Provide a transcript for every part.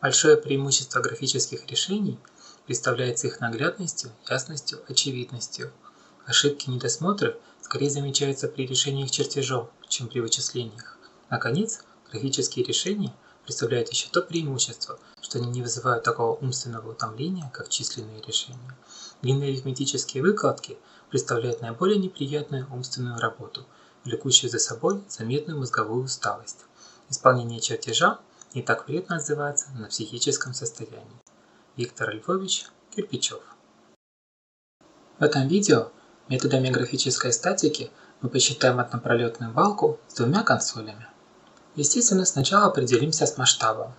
Большое преимущество графических решений представляется их наглядностью, ясностью, очевидностью. Ошибки и недосмотры скорее замечаются при решении их чертежом, чем при вычислениях. Наконец, графические решения представляют еще то преимущество, что они не вызывают такого умственного утомления, как численные решения. Длинные арифметические выкладки представляют наиболее неприятную умственную работу, влекущую за собой заметную мозговую усталость. Исполнение чертежа не так вредно отзывается на психическом состоянии. Виктор Львович Кирпичев. В этом видео методами графической статики мы посчитаем однопролетную балку с двумя консолями. Естественно, сначала определимся с масштабом.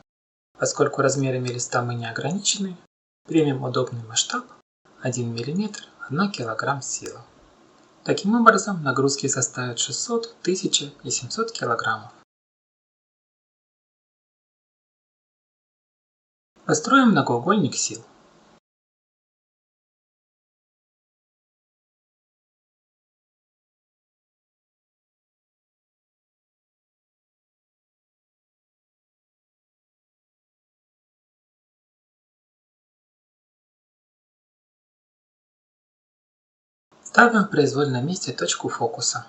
Поскольку размерами листа мы не ограничены, примем удобный масштаб 1 мм 1 кг сила. Таким образом, нагрузки составят 600, 1000 и 700 кг. Построим многоугольник сил. Ставим в произвольном месте точку фокуса.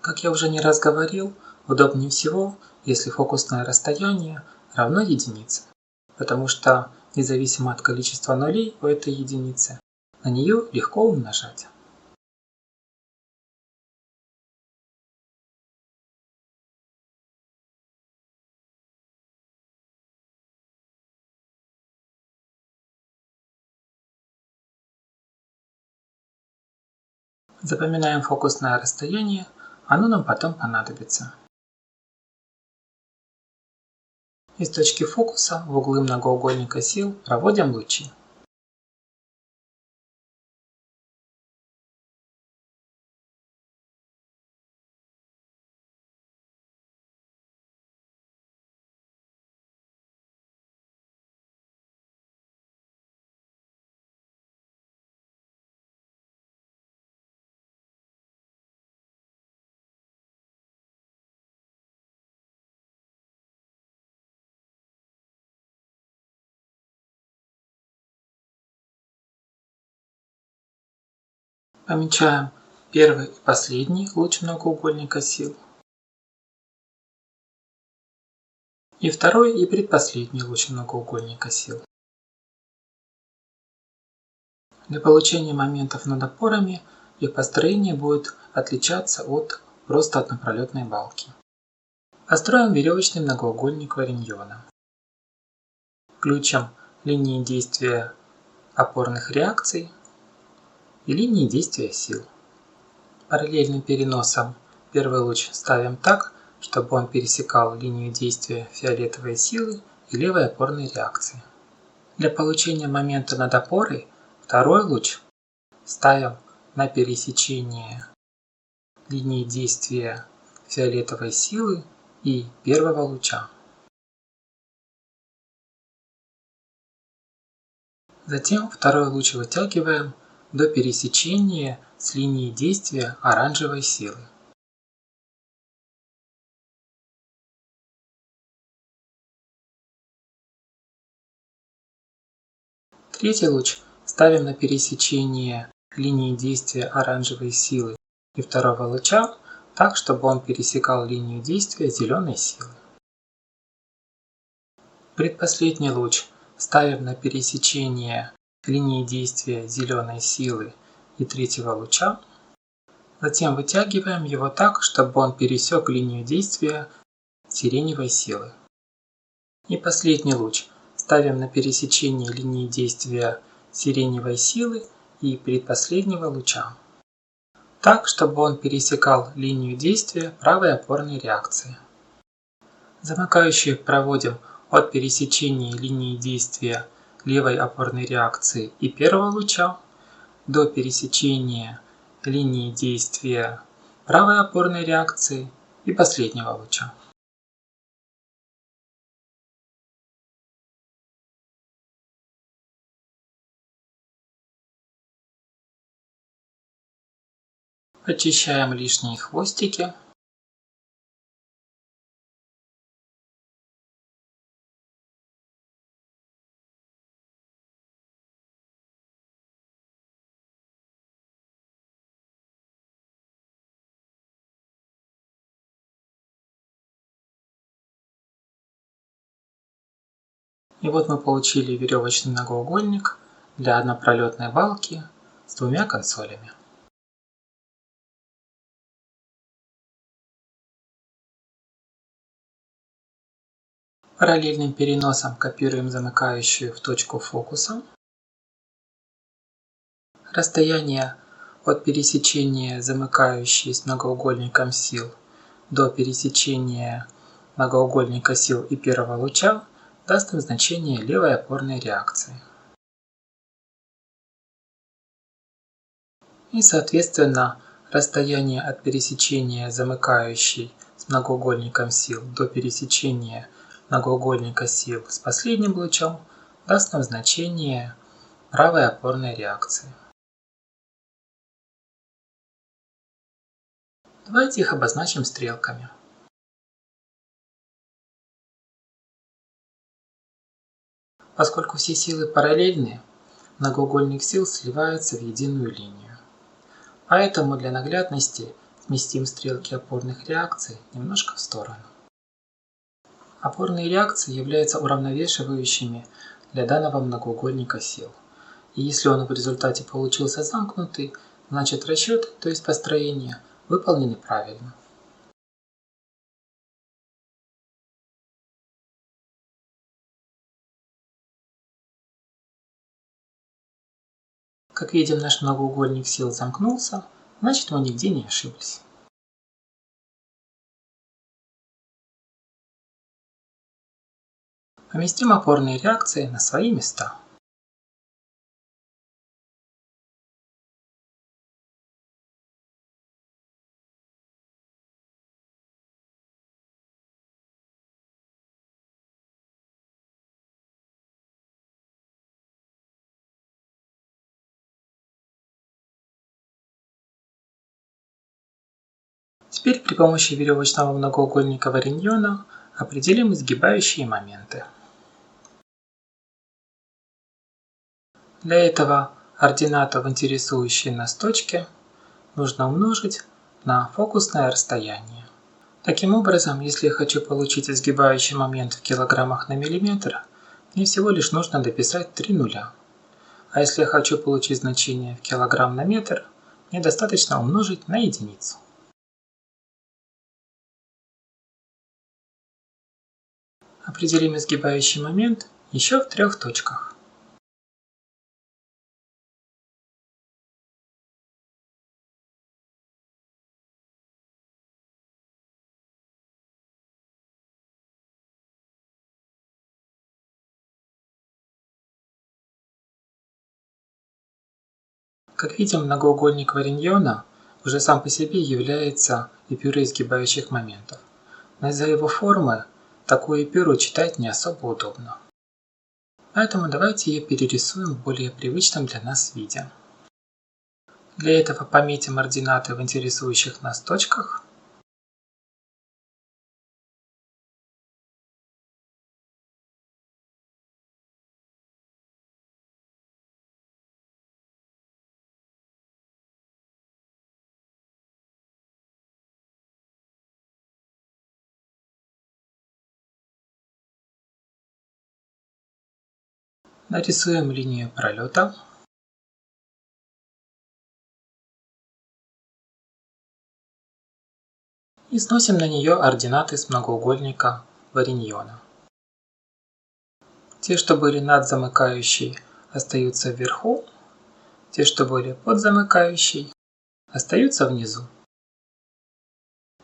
Как я уже не раз говорил, удобнее всего, если фокусное расстояние равно единице, потому что, независимо от количества нулей у этой единицы, на нее легко умножать. Запоминаем фокусное расстояние, оно нам потом понадобится. Из точки фокуса в углы многоугольника сил проводим лучи. Помечаем первый и последний луч многоугольника сил и второй и предпоследний луч многоугольника сил. Для получения моментов над опорами их построение будет отличаться от просто однопролетной балки. Построим веревочный многоугольник Вариньона. Включим линии действия опорных реакций и линии действия сил. Параллельным переносом первый луч ставим так, чтобы он пересекал линию действия фиолетовой силы и левой опорной реакции. Для получения момента над опорой второй луч ставим на пересечение линии действия фиолетовой силы и первого луча. Затем второй луч вытягиваем до пересечения с линией действия оранжевой силы. Третий луч ставим на пересечение линии действия оранжевой силы и второго луча так, чтобы он пересекал линию действия зеленой силы. Предпоследний луч ставим на пересечение линии действия зеленой силы и третьего луча. Затем вытягиваем его так, чтобы он пересек линию действия сиреневой силы. И последний луч ставим на пересечение линии действия сиреневой силы и предпоследнего луча, так, чтобы он пересекал линию действия правой опорной реакции. Замыкающие проводим от пересечения линии действия левой опорной реакции и первого луча до пересечения линии действия правой опорной реакции и последнего луча. Очищаем лишние хвостики. И вот мы получили веревочный многоугольник для однопролетной балки с двумя консолями. Параллельным переносом копируем замыкающую в точку фокуса. Расстояние от пересечения замыкающей с многоугольником сил до пересечения многоугольника сил и первого луча даст нам значение левой опорной реакции. И соответственно расстояние от пересечения замыкающей с многоугольником сил до пересечения многоугольника сил с последним лучом даст нам значение правой опорной реакции. Давайте их обозначим стрелками. Поскольку все силы параллельны, многоугольник сил сливается в единую линию. Поэтому для наглядности сместим стрелки опорных реакций немножко в сторону. Опорные реакции являются уравновешивающими для данного многоугольника сил. И если он в результате получился замкнутый, значит расчеты, то есть построение, выполнены правильно. Как видим, наш многоугольник сил замкнулся, значит мы нигде не ошиблись. Поместим опорные реакции на свои места. Теперь при помощи веревочного многоугольника Вариньона определим изгибающие моменты. Для этого ординату в интересующей нас точке нужно умножить на фокусное расстояние. Таким образом, если я хочу получить изгибающий момент в килограммах на миллиметр, мне всего лишь нужно дописать 3 нуля. А если я хочу получить значение в килограмм на метр, мне достаточно умножить на единицу. Определим изгибающий момент еще в 3 точках. Как видим, многоугольник Вариньона уже сам по себе является эпюрой изгибающих моментов. Но из-за его формы такую эпюру читать не особо удобно. Поэтому давайте ее перерисуем в более привычном для нас виде. Для этого пометим ординаты в интересующих нас точках. Нарисуем линию пролета. И сносим на нее ординаты с многоугольника Вариньона. Те, что были над замыкающей, остаются вверху, те, что были под замыкающей, остаются внизу.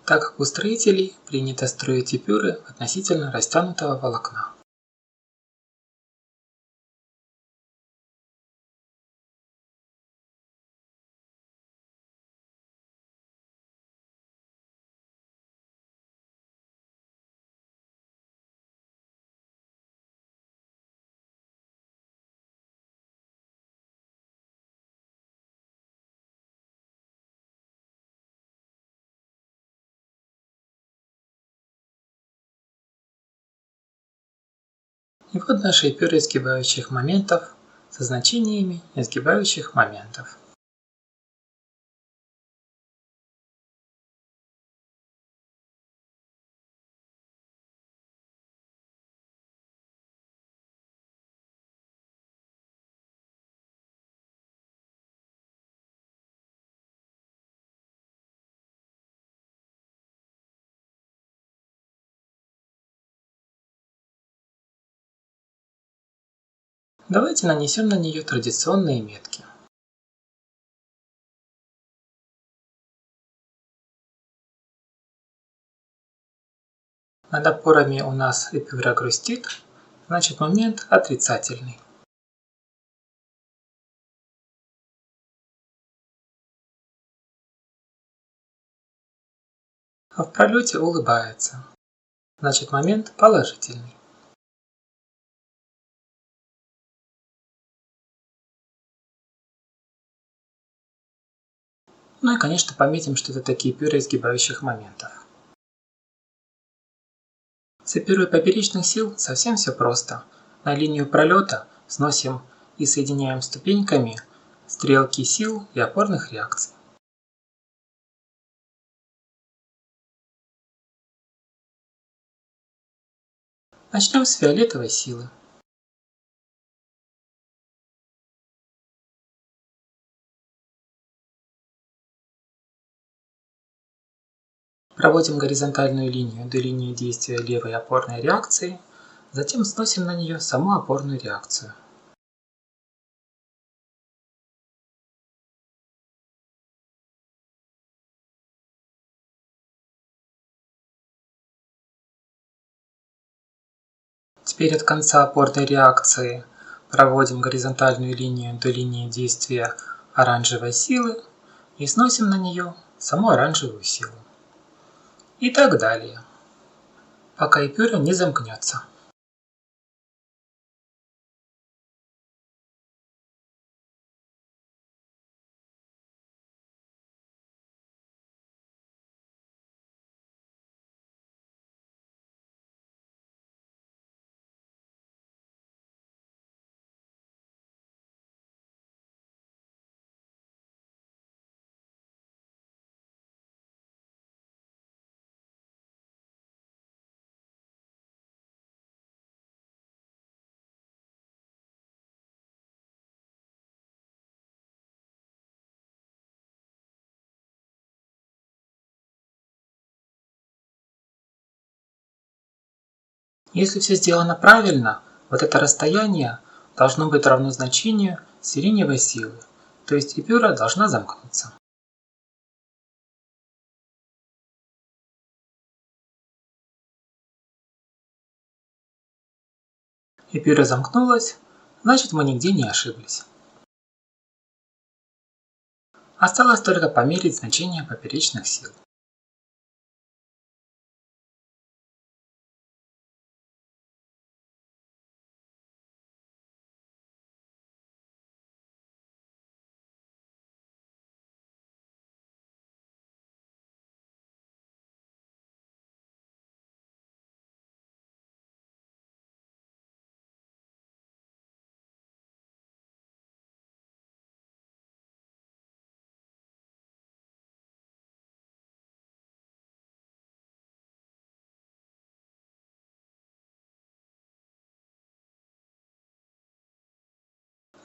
Так как у строителей принято строить эпюры относительно растянутого волокна. И вот наши эпюры изгибающих моментов со значениями изгибающих моментов. Давайте нанесем на нее традиционные метки. Над опорами у нас эпюра грустит, значит момент отрицательный. А в пролете улыбается, значит момент положительный. Ну и конечно пометим, что это такие эпюры изгибающих моментов. С эпюрой поперечных сил совсем все просто. На линию пролета сносим и соединяем ступеньками стрелки сил и опорных реакций. Начнем с фиолетовой силы. Проводим горизонтальную линию до линии действия левой опорной реакции, затем сносим на нее саму опорную реакцию. Теперь от конца опорной реакции проводим горизонтальную линию до линии действия оранжевой силы и сносим на нее саму оранжевую силу. И так далее, пока эпюра не замкнется. Если все сделано правильно, вот это расстояние должно быть равно значению сиреневой силы, то есть эпюра должна замкнуться. Эпюра замкнулась, значит мы нигде не ошиблись. Осталось только померить значение поперечных сил.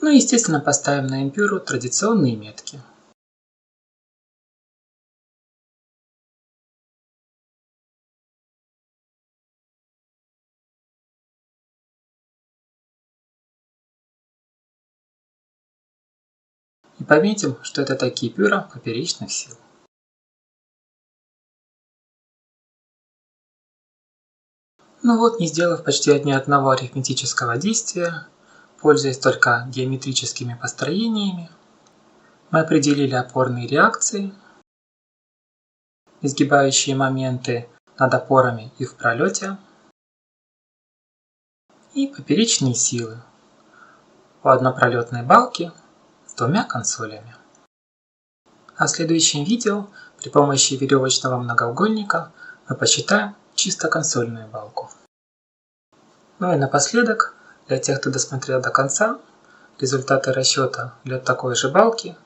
Ну и естественно поставим на эпюру традиционные метки. И пометим, что это такие эпюра поперечных сил. Ну вот, не сделав почти ни одного арифметического действия, пользуясь только геометрическими построениями, мы определили опорные реакции, изгибающие моменты над опорами и в пролете, и поперечные силы у однопролетной балки с двумя консолями. А в следующем видео при помощи веревочного многоугольника мы посчитаем чисто консольную балку. Ну и напоследок, для тех, кто досмотрел до конца, результаты расчета для такой же балки,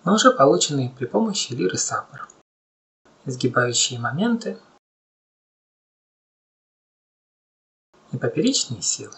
но уже полученные при помощи лиры Саппор. Изгибающие моменты и поперечные силы.